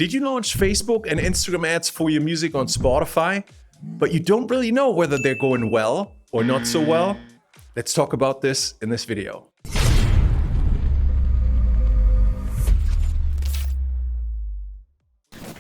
Did you launch Facebook and Instagram ads for your music on Spotify, but you don't really know whether they're going well or not so well? Let's talk about this in this video.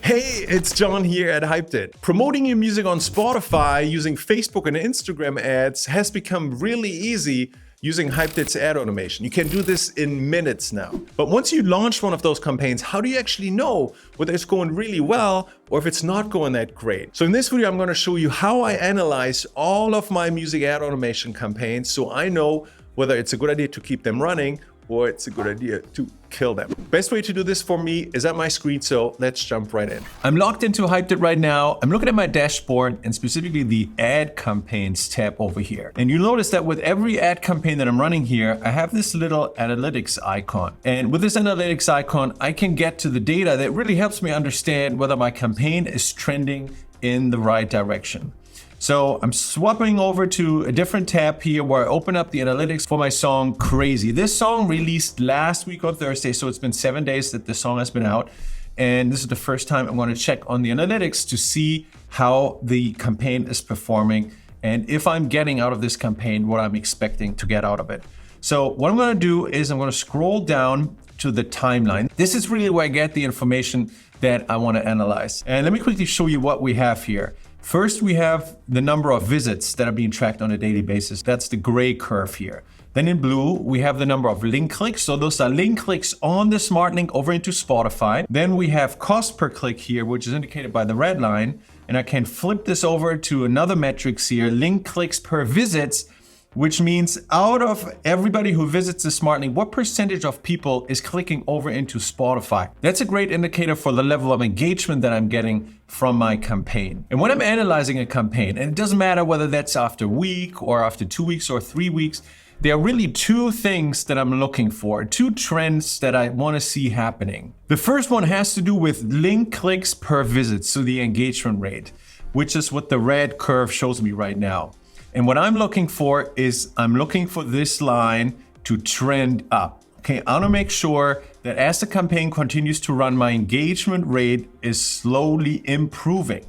Hey, it's John here at Hyped. Promoting your music on Spotify using Facebook and Instagram ads has become really easy using Hyped's ad automation. You can do this in minutes now. But once you launch one of those campaigns, how do you actually know whether it's going really well or if it's not going that great? So in this video, I'm gonna show you how I analyze all of my music ad automation campaigns so I know whether it's a good idea to keep them running or it's a good idea to kill them. Best way to do this for me is at my screen, so let's jump right in. I'm logged into Hyped right now. I'm looking at my dashboard and specifically the ad campaigns tab over here. And you'll notice that with every ad campaign that I'm running here, I have this little analytics icon. And with this analytics icon, I can get to the data that really helps me understand whether my campaign is trending in the right direction. So I'm swapping over to a different tab here where I open up the analytics for my song Crazy. This song released last week on Thursday, so it's been 7 days that the song has been out. And this is the first time I'm going to check on the analytics to see how the campaign is performing and if I'm getting out of this campaign what I'm expecting to get out of it. So what I'm going to do is I'm going to scroll down to the timeline. This is really where I get the information that I want to analyze. And let me quickly show you what we have here. First, we have the number of visits that are being tracked on a daily basis. That's the gray curve here. Then in blue, we have the number of link clicks. So those are link clicks on the smart link over into Spotify. Then we have cost per click here, which is indicated by the red line. And I can flip this over to another metrics here, link clicks per visits, which means out of everybody who visits the smart link, what percentage of people is clicking over into Spotify? That's a great indicator for the level of engagement that I'm getting from my campaign. And when I'm analyzing a campaign, and it doesn't matter whether that's after a week or after 2 weeks or 3 weeks, there are really two things that I'm looking for, two trends that I want to see happening. The first one has to do with link clicks per visit, so the engagement rate, which is what the red curve shows me right now. And what I'm looking for is I'm looking for this line to trend up. Okay, I want to make sure that as the campaign continues to run, my engagement rate is slowly improving.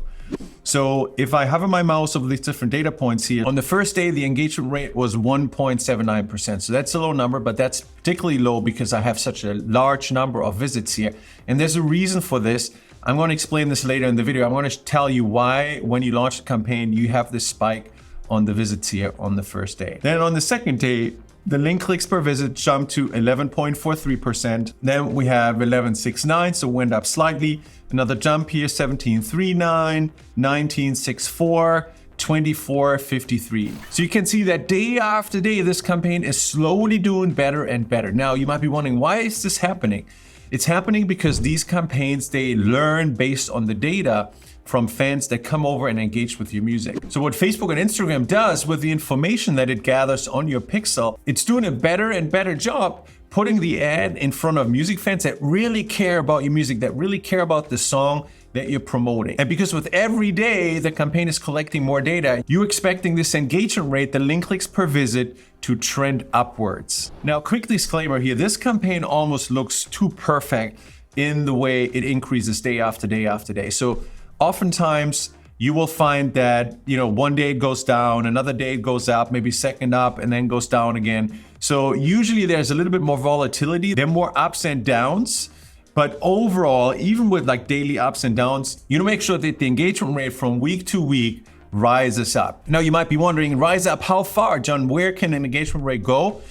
So if I hover my mouse over these different data points here, on the first day, the engagement rate was 1.79%. So that's a low number, but that's particularly low because I have such a large number of visits here. And there's a reason for this. I'm going to explain this later in the video. I'm going to tell you why when you launch a campaign, you have this spike on the visits here on the first day. Then on the second day, the link clicks per visit jumped to 11.43%. Then we have 11.69, so went up slightly. Another jump here, 17.39, 19.64, 24.53. So you can see that day after day, this campaign is slowly doing better and better. Now you might be wondering, why is this happening? It's happening because these campaigns, they learn based on the data from fans that come over and engage with your music. So what Facebook and Instagram does with the information that it gathers on your pixel, it's doing a better and better job putting the ad in front of music fans that really care about your music, that really care about the song that you're promoting. And because with every day the campaign is collecting more data, you're expecting this engagement rate, the link clicks per visit, to trend upwards. Now, quick disclaimer here, this campaign almost looks too perfect in the way it increases day after day after day. So oftentimes you will find that, one day it goes down, another day it goes up, maybe second up, and then goes down again. So usually there's a little bit more volatility. There are more ups and downs. But overall, even with like daily ups and downs, make sure that the engagement rate from week to week rises up. Now you might be wondering, rise up how far, John? Where can an engagement rate go?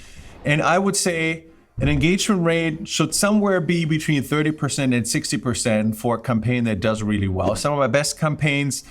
And I would say an engagement rate should somewhere be between 30% and 60% for a campaign that does really well. Some of my best campaigns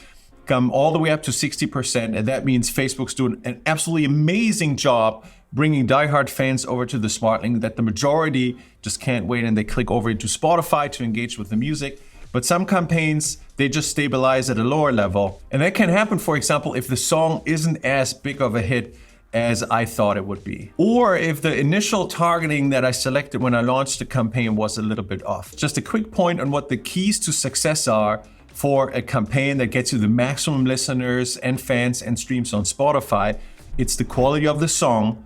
come all the way up to 60%, and that means Facebook's doing an absolutely amazing job bringing diehard fans over to the smart link that the majority just can't wait and they click over into Spotify to engage with the music. But some campaigns, they just stabilize at a lower level. And that can happen, for example, if the song isn't as big of a hit as I thought it would be. Or if the initial targeting that I selected when I launched the campaign was a little bit off. Just a quick point on what the keys to success are for a campaign that gets you the maximum listeners and fans and streams on Spotify. It's the quality of the song,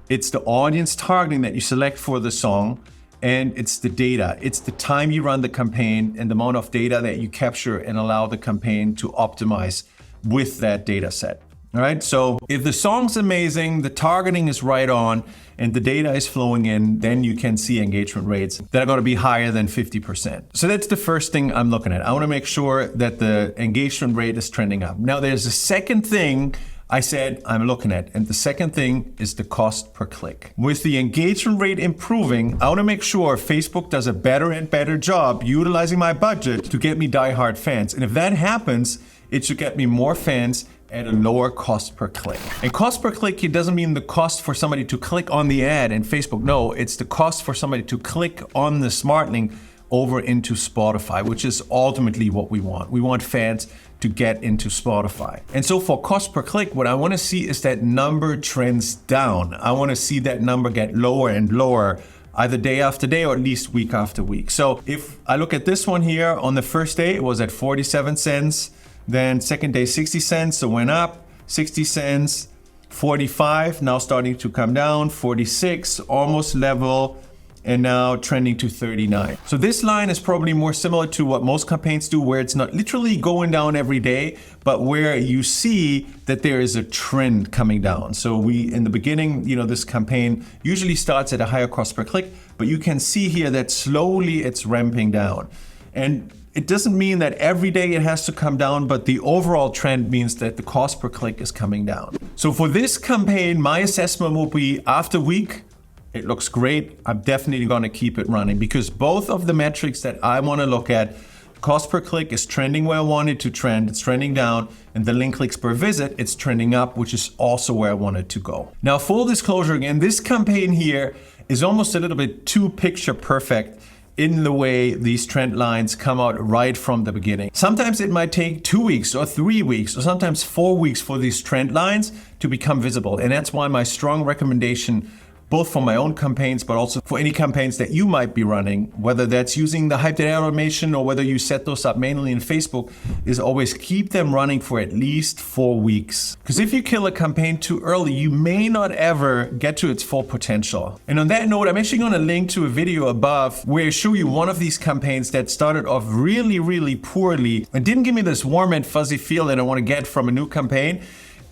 it's the audience targeting that you select for the song, and it's the data. It's the time you run the campaign and the amount of data that you capture and allow the campaign to optimize with that data set. All right, so if the song's amazing, the targeting is right on, and the data is flowing in, then you can see engagement rates that are going to be higher than 50%. So that's the first thing I'm looking at. I want to make sure that the engagement rate is trending up. Now, there's a second thing I said I'm looking at, and the second thing is the cost per click. With the engagement rate improving, I want to make sure Facebook does a better and better job utilizing my budget to get me diehard fans. And if that happens, it should get me more fans at a lower cost per click. And cost per click, it doesn't mean the cost for somebody to click on the ad in Facebook. No, it's the cost for somebody to click on the smart link over into Spotify, which is ultimately what we want. We want fans to get into Spotify. And so for cost per click, what I want to see is that number trends down. I want to see that number get lower and lower, either day after day or at least week after week. So if I look at this one here, on the first day, it was at 47 cents. Then second day, 60 cents, so went up, 60 cents, 45, now starting to come down, 46, almost level, and now trending to 39. So this line is probably more similar to what most campaigns do, where it's not literally going down every day, but where you see that there is a trend coming down. So in the beginning, this campaign usually starts at a higher cost per click, but you can see here that slowly it's ramping down. And it doesn't mean that every day it has to come down, but the overall trend means that the cost per click is coming down. So for this campaign, my assessment will be after week, it looks great. I'm definitely going to keep it running because both of the metrics that I want to look at, cost per click is trending where I want it to trend. It's trending down, and the link clicks per visit, it's trending up, which is also where I want it to go. Now, full disclosure again, this campaign here is almost a little bit too picture perfect in the way these trend lines come out right from the beginning. Sometimes it might take 2 weeks or 3 weeks or sometimes 4 weeks for these trend lines to become visible. And that's why my strong recommendation, both for my own campaigns, but also for any campaigns that you might be running, whether that's using the Hyped Ad automation or whether you set those up manually in Facebook, is always keep them running for at least 4 weeks. Because if you kill a campaign too early, you may not ever get to its full potential. And on that note, I'm actually going to link to a video above where I show you one of these campaigns that started off really, really poorly and didn't give me this warm and fuzzy feel that I want to get from a new campaign.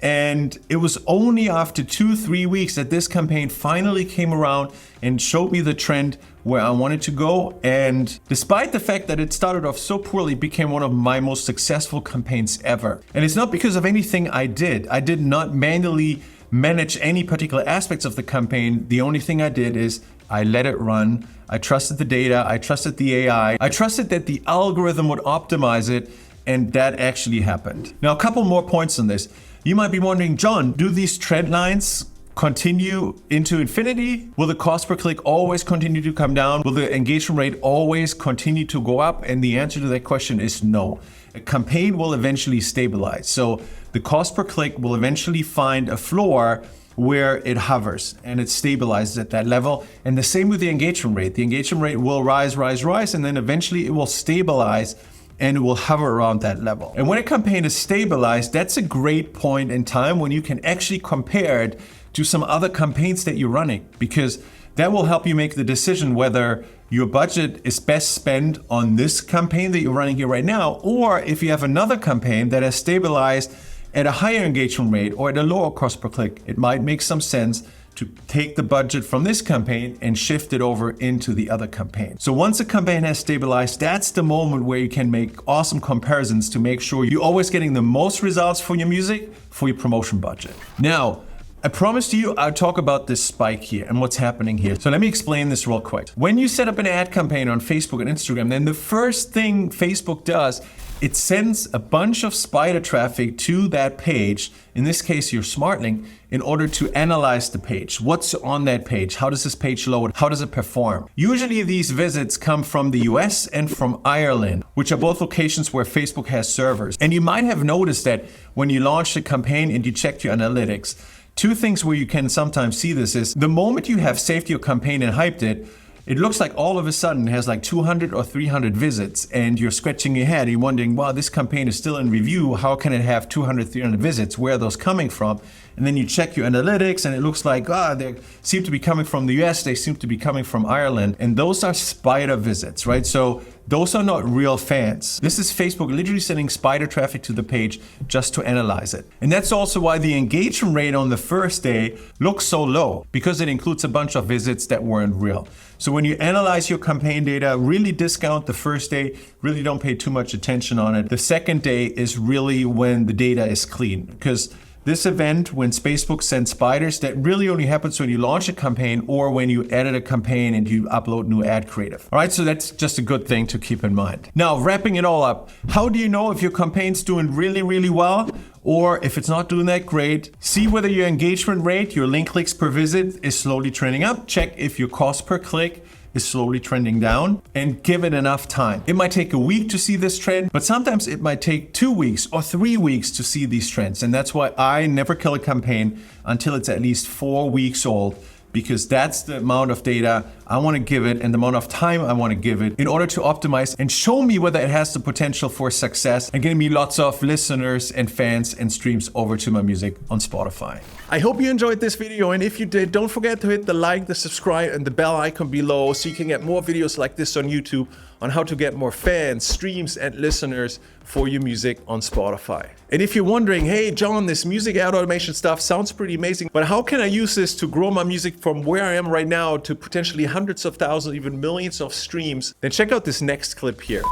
And it was only after 2-3 weeks that this campaign finally came around and showed me the trend where I wanted to go. And despite the fact that it started off so poorly, it became one of my most successful campaigns ever. And it's not because of anything I did. I did not manually manage any particular aspects of the campaign. The only thing I did is I let it run. I trusted the data. I trusted the AI. I trusted that the algorithm would optimize it. And that actually happened. Now, a couple more points on this. You might be wondering, John, do these trend lines continue into infinity? Will the cost per click always continue to come down? Will the engagement rate always continue to go up? And the answer to that question is no. A campaign will eventually stabilize. So the cost per click will eventually find a floor where it hovers and it stabilizes at that level. And the same with the engagement rate. The engagement rate will rise, and then eventually it will stabilize and it will hover around that level. And when a campaign is stabilized, that's a great point in time when you can actually compare it to some other campaigns that you're running, because that will help you make the decision whether your budget is best spent on this campaign that you're running here right now, or if you have another campaign that has stabilized at a higher engagement rate or at a lower cost per click, it might make some sense to take the budget from this campaign and shift it over into the other campaign. So once a campaign has stabilized, that's the moment where you can make awesome comparisons to make sure you're always getting the most results for your music, for your promotion budget. Now, I promised you I'll talk about this spike here and what's happening here. So let me explain this real quick. When you set up an ad campaign on Facebook and Instagram, then the first thing Facebook does, it sends a bunch of spider traffic to that page, in this case your smart link, in order to analyze the page. What's on that page? How does this page load? How does it perform? Usually these visits come from the US and from Ireland, which are both locations where Facebook has servers. And you might have noticed that when you launched a campaign and you checked your analytics, two things where you can sometimes see this is the moment you have saved your campaign and hyped it, it looks like all of a sudden it has like 200 or 300 visits, and you're scratching your head. You're wondering, wow, this campaign is still in review. How can it have 200, 300 visits? Where are those coming from? And then you check your analytics, and it looks like, they seem to be coming from the US, they seem to be coming from Ireland. And those are spider visits, right? So those are not real fans. This is Facebook literally sending spider traffic to the page just to analyze it. And that's also why the engagement rate on the first day looks so low, because it includes a bunch of visits that weren't real. So when you analyze your campaign data, really discount the first day, really don't pay too much attention on it. The second day is really when the data is clean, because this event, when Facebook sends spiders, that really only happens when you launch a campaign or when you edit a campaign and you upload new ad creative. All right, so that's just a good thing to keep in mind. Now, wrapping it all up, how do you know if your campaign's doing really, really well? Or if it's not doing that great? See whether your engagement rate, your link clicks per visit, is slowly trending up. Check if your cost per click is slowly trending down, and give it enough time. It might take a week to see this trend, but sometimes it might take 2 weeks or 3 weeks to see these trends. And that's why I never kill a campaign until it's at least 4 weeks old, because that's the amount of data I want to give it and the amount of time I want to give it in order to optimize and show me whether it has the potential for success and getting me lots of listeners and fans and streams over to my music on Spotify. I hope you enjoyed this video, and if you did, don't forget to hit the like, the subscribe, and the bell icon below so you can get more videos like this on YouTube on how to get more fans, streams, and listeners for your music on Spotify. And if you're wondering, hey John, this music ad automation stuff sounds pretty amazing, but how can I use this to grow my music from where I am right now to potentially hundreds of thousands, even millions of streams? Then check out this next clip here.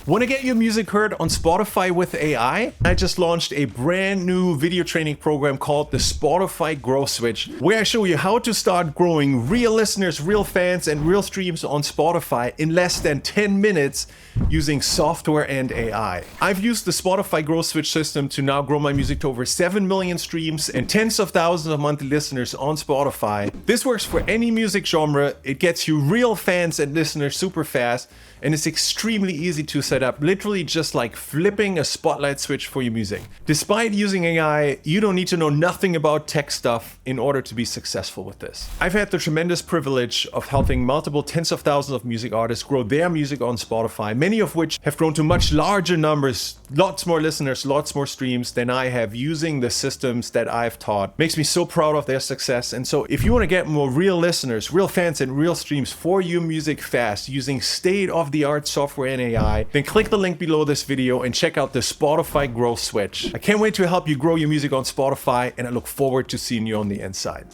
Want to get your music heard on Spotify with AI? I just launched a brand new video training program called the Spotify Growth Switch, where I show you how to start growing real listeners, real fans, and real streams on Spotify in less than 10 minutes using software and AI. I've used the Spotify Growth Switch system to now grow my music to over 7 million streams and tens of thousands of monthly listeners on Spotify. This works for any music genre. It gets you real fans and listeners super fast, and it's extremely easy to set up, literally just like flipping a spotlight switch for your music. Despite using AI, you don't need to know nothing about tech stuff in order to be successful with this. I've had the tremendous privilege of helping multiple tens of thousands of music artists grow their music on Spotify, many of which have grown to much larger numbers, lots more listeners, lots more streams than I have using the systems that I've taught. Makes me so proud of their success. And so if you want to get more real listeners, real fans, and real streams for your music fast using state-of-the-art software and AI, then click the link below this video and check out the Spotify Growth Switch. I can't wait to help you grow your music on Spotify, and I look forward to seeing you on the inside.